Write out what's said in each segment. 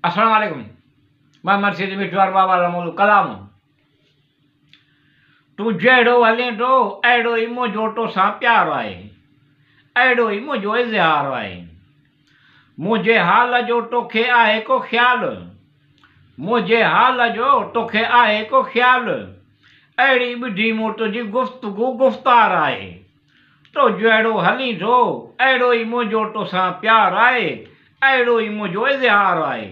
अस्सलाम वालेकुम। मैं मर्शिद मिठवार बाबा रमोल कलाम। तू जहिड़ो हले थो अहिड़ो ई मुंहिंजो तोसां प्यारु आहे, अहिड़ो ई मुंहिंजो इज़हार आहे। मुंहिंजे हाल जो तोखे आहे को ख़्यालु, मुंहिंजे हाल जो तोखे आहे को ख़्यालु, अहिड़ी ॿुधी मूं तुंहिंजी गुफ़्तगू गुफ़्तार आहे। तो जहिड़ो हली थो अहिड़ो ई मुंहिंजो तोसां प्यारु आहे, अहिड़ो ई मुंहिंजो इज़हार आहे।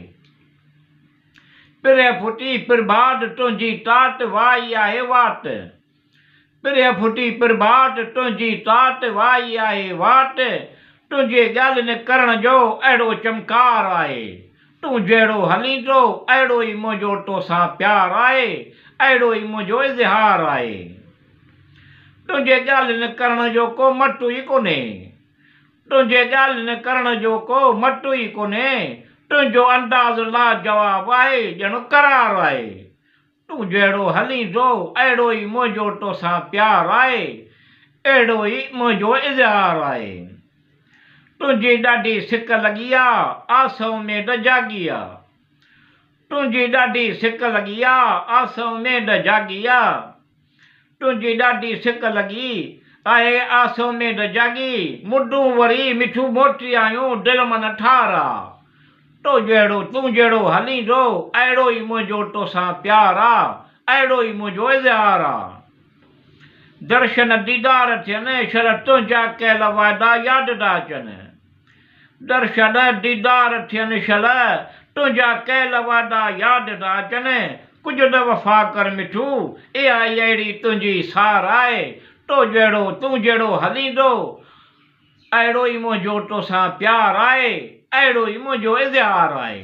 पिरह फुटी पिरभाट तुंहिंजी टाट वाई आहे वाट, पिरह फुटी पिरभाट तुंहिंजी टाट वाई आहे वाट, तुंहिंजे ॻाल्हियुनि करण जो अहिड़ो चमकार आहे। तूं जहिड़ो हली थो अहिड़ो ई मुंहिंजो तोसां प्यारु आहे, अहिड़ो ई मुंहिंजो इज़हार आहे। तुंहिंजे ॻाल्हियुनि करण जो को मटु ई कोन्हे, तुंहिंजे ॻाल्हियुनि करण जो को मटु ई कोन्हे, तुंहिंजो अंदाज़ लाजवाब आहे ॼणु करार आहे। तूं जहिड़ो हली थो अहिड़ो ई मुंहिंजो तोसां प्यारु आहे, अहिड़ो ई मुंहिंजो इज़हार आहे। तुंहिंजी ॾाढी सिक लॻी आहे आसव में ड जागी आहे, तुंहिंजी ॾाढी सिक लॻी आहे आसव में ड जागी आहे, तुंहिंजी ॾाढी सिक लॻी आहे आसव में ड जागी, मुडूं वरी मिठियूं मोटी आयूं दिलि मन ठार आहे। तूं जहिड़ो हली थो अहिड़ो ई मुंहिंजो तोसां प्यारु आहे, अहिड़ो ई मुंहिंजो इज़हार आहे। दर्शन दीदार थियनि शर तुंहिंजा कयल वाइदा यादि था अचनि, दर्शन दीदार थियनि शल तुंहिंजा कयल वाइदा यादि था अचनि, कुझु त वफ़ा कर मिठू इहा ई अहिड़ी तुंहिंजी सार आहे। तूं जहिड़ो हली थो अहिड़ो ई मुंहिंजो तोसां प्यारु आहे, अहिड़ो ई मुंहिंजो इज़हार आहे।